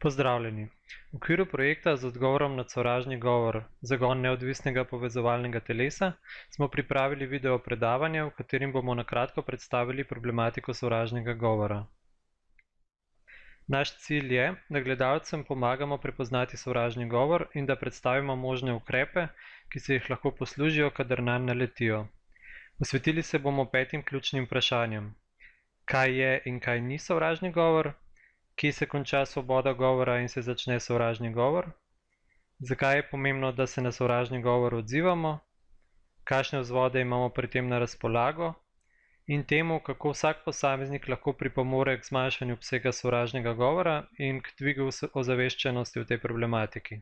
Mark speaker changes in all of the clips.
Speaker 1: Pozdravljeni. V okviru projekta z odgovorom na sovražni govor Zagon neodvisnega povezovalnega telesa smo pripravili video predavanje, v katerem bomo na kratko predstavili problematiko sovražnega govora. Naš cilj je, da gledalcem pomagamo prepoznati sovražni govor in da predstavimo možne ukrepe, ki se jih lahko poslužijo, kadar nanj naletijo. Posvetili se bomo 5 ključnim vprašanjem. Kaj je in kaj ni sovražni govor? Kje se konča svoboda govora in se začne sovražni govor? Zakaj je pomembno, da se na sovražni govor odzivamo? Kakšne vzvode imamo pri tem na razpolago? In temu, kako vsak posameznik lahko pripomore k zmanjšanju obsega sovražnega govora in k dvigu ozaveščenosti v tej problematiki.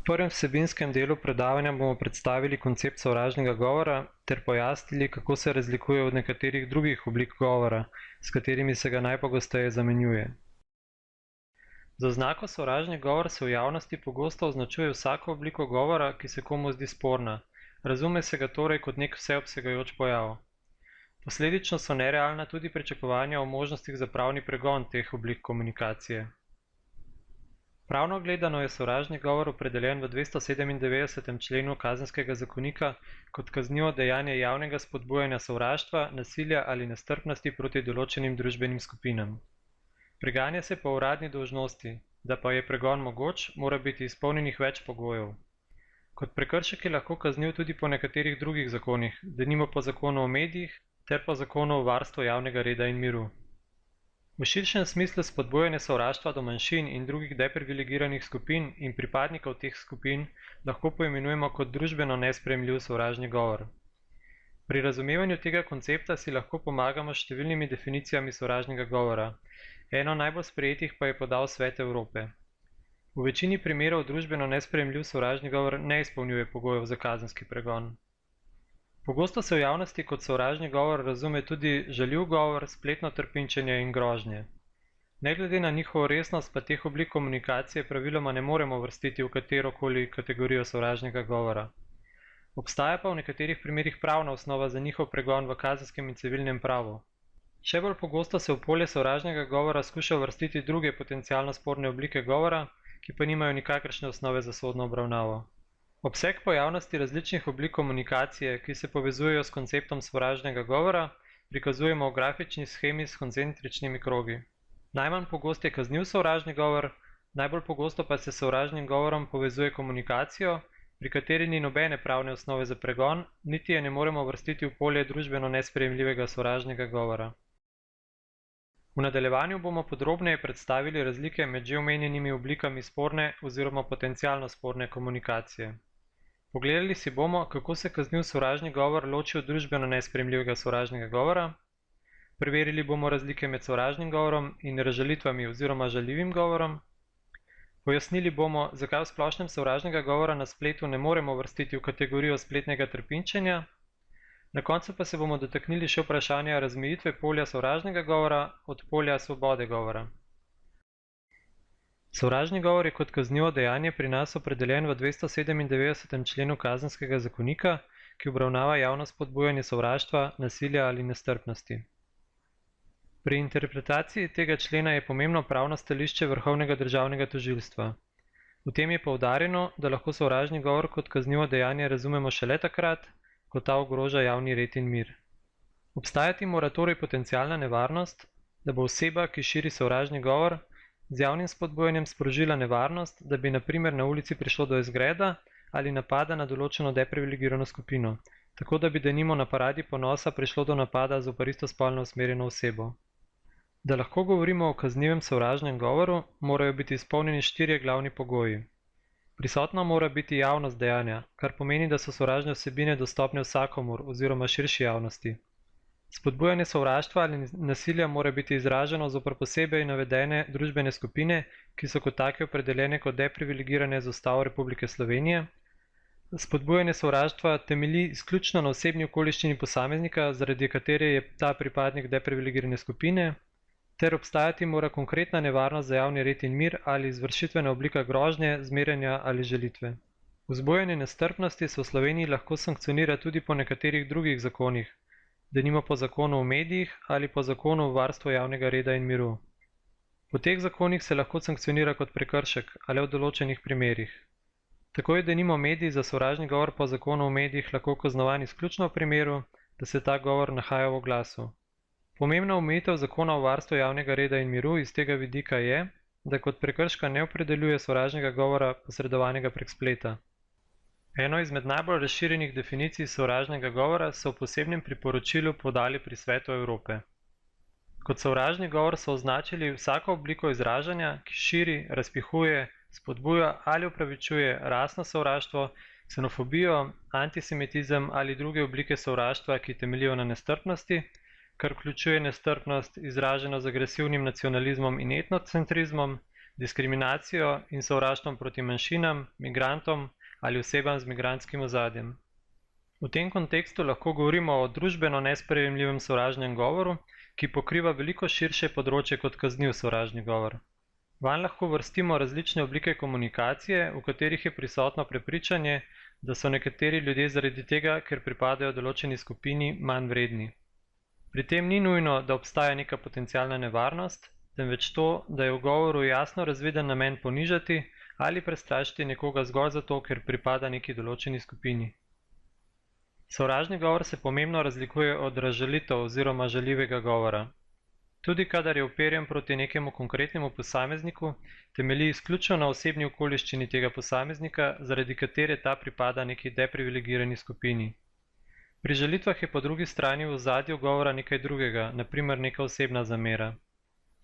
Speaker 1: V prvem vsebinskem delu predavanja bomo predstavili koncept sovražnega govora ter pojasnili, kako se razlikuje od nekaterih drugih oblik govora, s katerimi se ga najpogosteje zamenjuje. Z oznako sovražni govor se v javnosti pogosto označuje vsako obliko govora, ki se komu zdi sporna. Razume se ga torej kot nek vseobsegajoč pojav. Posledično so nerealna tudi pričakovanja o možnostih za pravni pregon teh oblik komunikacije. Pravno gledano je sovražni govor opredeljen v 297. členu Kazenskega zakonika kot kaznivo dejanje javnega spodbujanja sovraštva, nasilja ali nestrpnosti proti določenim družbenim skupinam. Preganja se po uradni dolžnosti, da pa je pregon mogoč, mora biti izpolnjenih več pogojev. Kot prekršek je lahko kazniv tudi po nekaterih drugih zakonih, denimo po zakonu o medijih ter po zakonu o varstvu javnega reda in miru. V širšem smislu spodbujanje sovraštva do manjšin in drugih deprivilegiranih skupin in pripadnikov teh skupin lahko poimenujemo kot družbeno nesprejemljiv sovražni govor. Pri razumevanju tega koncepta si lahko pomagamo s številnimi definicijami sovražnega govora. Eno najbolj sprejetih pa je podal Svet Evrope. V večini primerov družbeno nesprejemljiv sovražni govor ne izpolnjuje pogojev za kazenski pregon. Pogosto se v javnosti kot sovražni govor razume tudi žaljiv govor, spletno trpinčenje in grožnje. Ne glede na njihovo resnost pa teh oblik komunikacije praviloma ne moremo uvrstiti v katerokoli kategorijo sovražnega govora. Obstaja pa v nekaterih primerih pravna osnova za njihov pregon v kazenskem in civilnem pravu. Še bolj pogosto se v polje sovražnega govora skuša uvrstiti druge potencialno sporne oblike govora, ki pa nimajo nikakršne osnove za sodno obravnavo. Obseg pojavnosti različnih oblik komunikacije, ki se povezujejo s konceptom sovražnega govora, prikazujemo v grafični shemi s koncentričnimi krogi. Najmanj pogost je kazniv sovražni govor, najbolj pogosto pa se s sovražnim govorom povezuje komunikacijo, pri kateri ni nobene pravne osnove za pregon, niti je ne moremo uvrstiti v polje družbeno nesprejemljivega sovražnega govora. V nadaljevanju bomo podrobneje predstavili razlike med že omenjenimi oblikami sporne oziroma potencialno sporne komunikacije. Pogledali si bomo, kako se kazniv sovražni govor loči od družbeno nesprejemljivega sovražnega govora, preverili bomo razlike med sovražnim govorom in razžalitvami oziroma žaljivim govorom, pojasnili bomo, zakaj v splošnem sovražnega govora na spletu ne moremo uvrstiti v kategorijo spletnega trpinčenja. Na koncu pa se bomo dotaknili še vprašanja razmejitve polja sovražnega govora od polja svobode govora. Sovražni govor je kot kaznivo dejanje pri nas opredeljen v 297. členu Kazenskega zakonika, ki obravnava javno spodbujanje sovraštva, nasilja ali nestrpnosti. Pri interpretaciji tega člena je pomembno pravno stališče Vrhovnega državnega tožilstva. V tem je poudarjeno, da lahko sovražni govor kot kaznivo dejanje razumemo šele takrat, ko ta ogroža javni red in mir. Obstajati mora torej potencialna nevarnost, da bo oseba, ki širi sovražni govor, z javnim spodbujanjem sprožila nevarnost, da bi na primer na ulici prišlo do izgreda ali napada na določeno deprivilegirano skupino, tako da bi denimo na paradi ponosa prišlo do napada zoper istospolno usmerjeno osebo. Da lahko govorimo o kaznivem sovražnem govoru, morajo biti izpolnjeni 4 glavni pogoji. Prisotna mora biti javnost dejanja, kar pomeni, da so sovražne vsebine dostopne vsakomur oziroma širši javnosti. Spodbujanje sovraštva ali nasilja mora biti izraženo zoper posebej navedene družbene skupine, ki so kot take opredeljene kot deprivilegirane z Ustavo Republike Slovenije. Spodbujanje sovraštva temelji izključno na osebni okoliščini posameznika, zaradi katere je ta pripadnik deprivilegirane skupine, ter obstajati mora konkretna nevarnost za javni red in mir ali izvršitvena oblika grožnje, zmerjanja ali žalitve. Vzbujanje nestrpnosti se v Sloveniji lahko sankcionira tudi po nekaterih drugih zakonih, denimo po zakonu o medijih ali po zakonu o varstvu javnega reda in miru. Po teh zakonih se lahko sankcionira kot prekršek, ali v določenih primerih. Tako je denimo medij za sovražni govor po zakonu o medijih lahko kaznovan izključno v primeru, da se ta govor nahaja v oglasu. Pomembna omejitev zakona o varstvu javnega reda in miru iz tega vidika je, da kot prekrška ne opredeljuje sovražnega govora posredovanega prek spleta. Eno izmed najbolj razširjenih definicij sovražnega govora so v posebnem priporočilu podali pri Svetu Evrope. Kot sovražni govor so označili vsako obliko izražanja, ki širi, razpihuje, spodbuja ali upravičuje rasno sovraštvo, ksenofobijo, antisemitizem ali druge oblike sovraštva, ki temeljijo na nestrpnosti, kar vključuje nestrpnost, izraženo z agresivnim nacionalizmom in etnocentrizmom, diskriminacijo in sovraštvom proti manjšinam, migrantom ali osebam z migrantskim ozadjem. V tem kontekstu lahko govorimo o družbeno nesprejemljivem sovražnem govoru, ki pokriva veliko širše področje kot kazniv sovražni govor. Vanj lahko vrstimo različne oblike komunikacije, v katerih je prisotno prepričanje, da so nekateri ljudje zaradi tega, ker pripadajo določeni skupini, manj vredni. Pri tem ni nujno, da obstaja neka potencialna nevarnost, temveč to, da je v govoru jasno razviden namen ponižati ali prestrašiti nekoga zgolj zato, ker pripada neki določeni skupini. Sovražni govor se pomembno razlikuje od razžalitev oziroma žaljivega govora. Tudi kadar je uperjen proti nekemu konkretnemu posamezniku, temelji izključno na osebni okoliščini tega posameznika, zaradi katere ta pripada neki deprivilegirani skupini. Pri žalitvah je po drugi strani v ozadju govora nekaj drugega, na primer neka osebna zamera.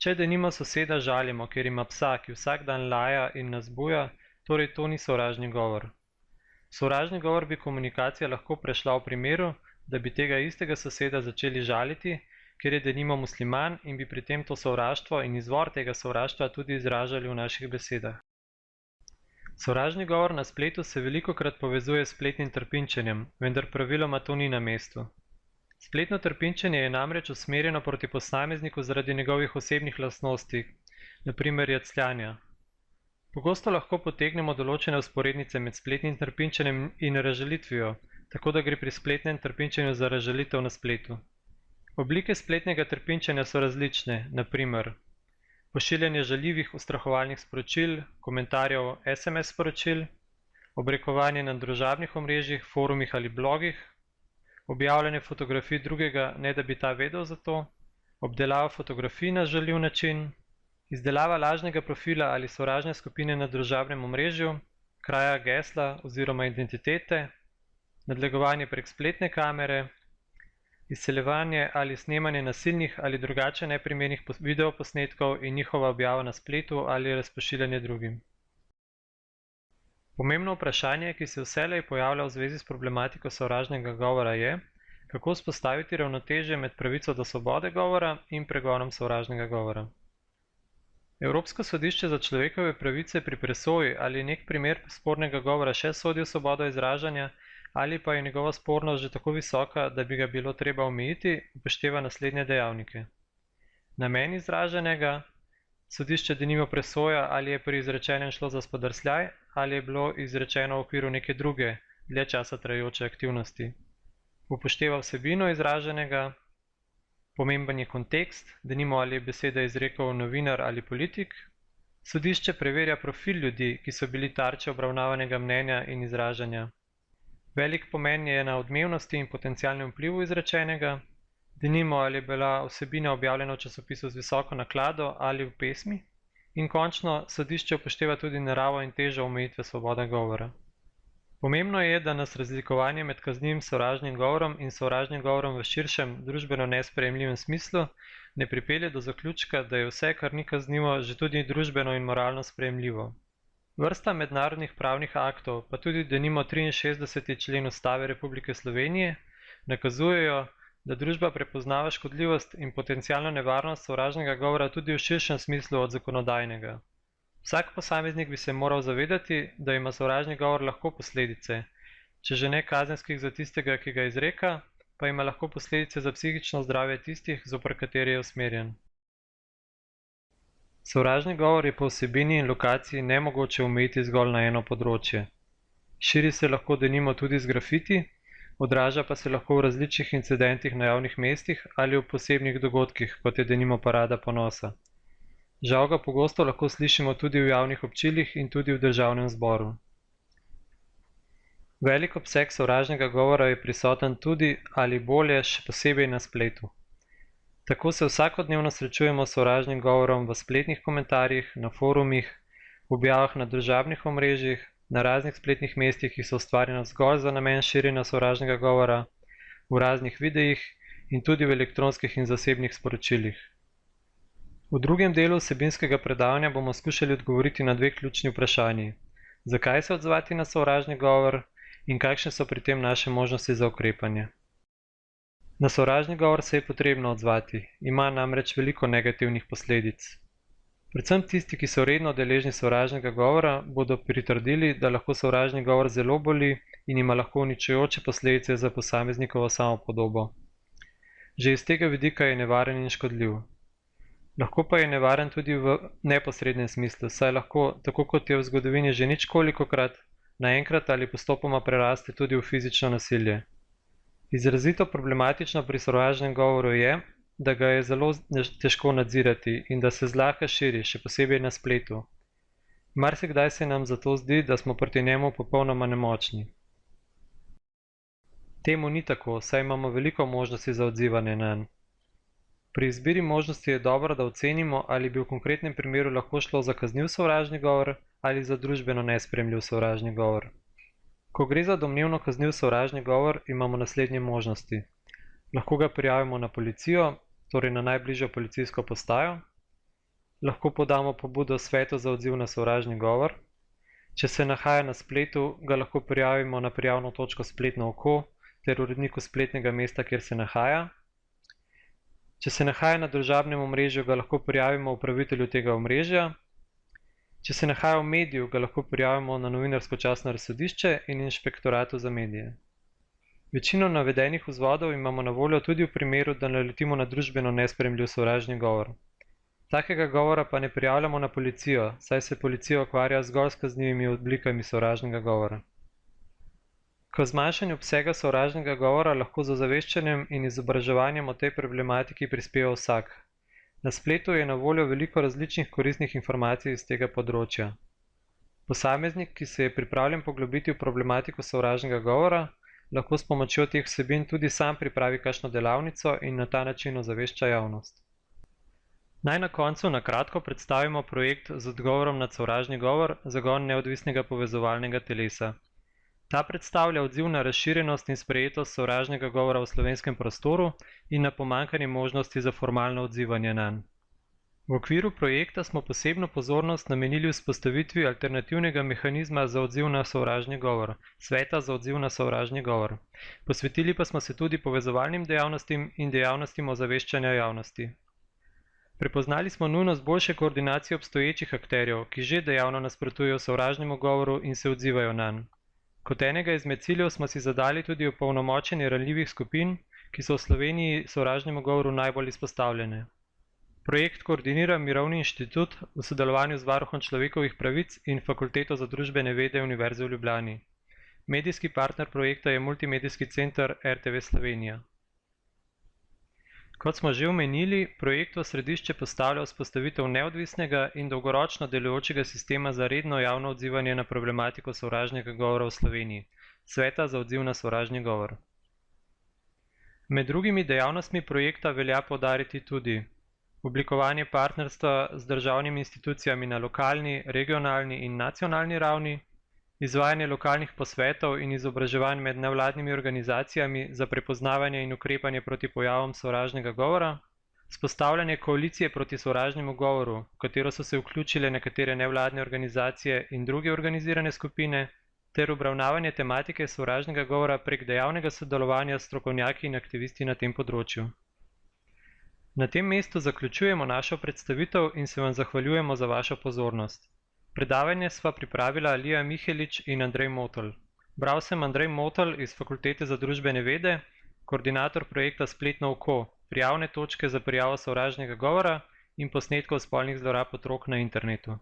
Speaker 1: Če denimo soseda žalimo, ker ima psa, ki vsak dan laja in nas buja, torej to ni sovražni govor. Sovražni govor bi komunikacija lahko prešla v primeru, da bi tega istega soseda začeli žaliti, ker je denimo musliman in bi pri tem to sovraštvo in izvor tega sovraštva tudi izražali v naših besedah. Sovražni govor na spletu se velikokrat povezuje s spletnim trpinčenjem, vendar praviloma to ni na mestu. Spletno trpinčenje je namreč usmerjeno proti posamezniku zaradi njegovih osebnih lastnosti, na primer jecljanja. Pogosto lahko potegnemo določene vzporednice med spletnim trpinčenjem in razžalitvijo, tako da gre pri spletnem trpinčenju za razžalitev na spletu. Oblike spletnega trpinčenja so različne, na primer pošiljanje žaljivih ustrahovalnih sporočil, komentarjev SMS sporočil, obrekovanje na družabnih omrežjih, forumih ali blogih, objavljanje fotografij drugega, ne da bi ta vedel za to, obdelava fotografij na žaljiv način, izdelava lažnega profila ali sovražne skupine na družabnem omrežju, kraja gesla oziroma identitete, nadlegovanje prek spletne kamere, izsiljevanje ali snemanje nasilnih ali drugače neprimernih videoposnetkov in njihova objava na spletu ali razpošiljanje drugim. Pomembno vprašanje, ki se vselej pojavlja v zvezi s problematiko sovražnega govora je, kako vzpostaviti ravnotežje med pravico do svobode govora in pregonom sovražnega govora. Evropsko sodišče za človekove pravice pri presoji, ali nek primer spornega govora še sodi v svobodo izražanja, ali pa je njegova spornost že tako visoka, da bi ga bilo treba omejiti, upošteva naslednje dejavnike. Namen izraženega, sodišče denimo presoja, ali je pri izrečenem šlo za spodrsljaj, ali je bilo izrečeno v okviru neke druge, dlje časa trajajoče aktivnosti. Upošteva vsebino izraženega, pomemben je kontekst, denimo ali je beseda izrekel novinar ali politik. Sodišče preverja profil ljudi, ki so bili tarče obravnavanega mnenja in izražanja. Velik pomen je na odmevnosti in potencialnem vplivu izrečenega, denimo ali je bila vsebina objavljena v časopisu z visoko naklado ali v pesmi, in končno sodišče upošteva tudi naravo in težo omejitve svobode govora. Pomembno je, da nas razlikovanje med kaznivim sovražnim govorom in sovražnim govorom v širšem družbeno nesprejemljivem smislu ne pripelje do zaključka, da je vse, kar ni kaznivo, že tudi družbeno in moralno sprejemljivo. Vrsta mednarodnih pravnih aktov, pa tudi denimo 63. člen Ustave Republike Slovenije, nakazujejo, da družba prepoznava škodljivost in potencialno nevarnost sovražnega govora tudi v širšem smislu od zakonodajnega. Vsak posameznik bi se moral zavedati, da ima sovražni govor lahko posledice, če že ne kazenskih za tistega, ki ga izreka, pa ima lahko posledice za psihično zdravje tistih, zoper katere je usmerjen. Sovražni govor je po vsebini in lokaciji nemogoče omejiti zgolj na eno področje. Širi se lahko denimo tudi z grafiti, odraža pa se lahko v različnih incidentih na javnih mestih ali v posebnih dogodkih, kot je denimo parada ponosa. Žal ga pogosto lahko slišimo tudi v javnih občilih in tudi v državnem zboru. Velik obseg sovražnega govora je prisoten tudi ali bolje še posebej na spletu. Tako se vsakodnevno srečujemo s sovražnim govorom v spletnih komentarjih, na forumih, v objavah na družabnih omrežjih, na raznih spletnih mestih, ki so ustvarjena zgolj za namen širjenja sovražnega govora, v raznih videih in tudi v elektronskih in zasebnih sporočilih. V drugem delu vsebinskega predavanja bomo skušali odgovoriti na dve ključni vprašanji. Zakaj se odzvati na sovražni govor in kakšne so pri tem naše možnosti za ukrepanje? Na sovražni govor se je potrebno odzvati, ima namreč veliko negativnih posledic. Predvsem tisti, ki so redno deležni sovražnega govora, bodo pritrdili, da lahko sovražni govor zelo boli in ima lahko uničujoče posledice za posameznikovo samopodobo. Že iz tega vidika je nevaren in škodljiv. Lahko pa je nevaren tudi v neposrednem smislu, saj lahko, tako kot je v zgodovini že ničkolikokrat, naenkrat ali postopoma preraste tudi v fizično nasilje. Izrazito problematično pri sovražnem govoru je, da ga je zelo težko nadzirati in da se zlahka širi, še posebej na spletu. Marsikdaj se nam zato zdi, da smo proti njemu popolnoma nemočni. Temu ni tako, saj imamo veliko možnosti za odzivanje nanj. Pri izbiri možnosti je dobro, da ocenimo, ali bi v konkretnem primeru lahko šlo za kazniv sovražni govor ali za družbeno nesprejemljiv sovražni govor. Ko gre za domnevno kazniv sovražni govor, imamo naslednje možnosti. Lahko ga prijavimo na policijo, torej na najbližjo policijsko postajo. Lahko podamo pobudo svetu za odziv na sovražni govor. Če se nahaja na spletu, ga lahko prijavimo na prijavno točko Spletno oko ter uredniku spletnega mesta, kjer se nahaja. Če se nahaja na družabnem omrežju, ga lahko prijavimo upravitelju tega omrežja. Če se nahaja v mediju, ga lahko prijavimo na novinarsko častno razsodišče in inšpektoratu za medije. Večino navedenih vzvodov imamo na voljo tudi v primeru, da naletimo na družbeno nesprejemljiv sovražni govor. Takega govora pa ne prijavljamo na policijo, saj se policija ukvarja zgolj s kaznivimi oblikami sovražnega govora. K zmanjšanju obsega sovražnega govora lahko z ozaveščanjem in izobraževanjem o tej problematiki prispeva vsak. Na spletu je na voljo veliko različnih koristnih informacij iz tega področja. Posameznik, ki se je pripravljen poglobiti v problematiko sovražnega govora, lahko s pomočjo teh vsebin tudi sam pripravi kakšno delavnico in na ta način ozavešča javnost. Naj na koncu na kratko predstavimo projekt z odgovorom na sovražni govor Zagon neodvisnega povezovalnega telesa. Ta predstavlja odziv na razširjenost in sprejetost sovražnega govora v slovenskem prostoru in na pomanjkanje možnosti za formalno odzivanje nanj. V okviru projekta smo posebno pozornost namenili vzpostavitvi alternativnega mehanizma za odziv na sovražni govor, Sveta za odziv na sovražni govor. Posvetili pa smo se tudi povezovalnim dejavnostim in dejavnostim ozaveščanja javnosti. Prepoznali smo nujnost boljše koordinacije obstoječih akterjev, ki že dejavno nasprotujejo sovražnemu govoru in se odzivajo nanj. Kot enega izmed ciljev smo si zadali tudi opolnomočenje ranljivih skupin, ki so v Sloveniji sovražnemu govoru najbolj izpostavljene. Projekt koordinira Mirovni inštitut v sodelovanju z Varuhom človekovih pravic in Fakulteto za družbene vede Univerze v Ljubljani. Medijski partner projekta je Multimedijski center RTV Slovenija. Kot smo že omenili, projekt v središče postavlja vzpostavitev neodvisnega in dolgoročno delujočega sistema za redno javno odzivanje na problematiko sovražnega govora v Sloveniji, Sveta za odziv na sovražni govor. Med drugimi dejavnostmi projekta velja poudariti tudi oblikovanje partnerstva z državnimi institucijami na lokalni, regionalni in nacionalni ravni, izvajanje lokalnih posvetov in izobraževanj med nevladnimi organizacijami za prepoznavanje in ukrepanje proti pojavom sovražnega govora, vzpostavljanje koalicije proti sovražnemu govoru, v katero so se vključile nekatere nevladne organizacije in druge organizirane skupine, ter obravnavanje tematike sovražnega govora prek dejavnega sodelovanja s strokovnjaki in aktivisti na tem področju. Na tem mestu zaključujemo našo predstavitev in se vam zahvaljujemo za vašo pozornost. Predavanje sva pripravila Alija Mihelič in Andrej Motl. Bral sem Andrej Motl iz Fakultete za družbene vede, koordinator projekta Spletno oko, prijavne točke za prijavo sovražnega govora in posnetkov spolnih zlorab otrok na internetu.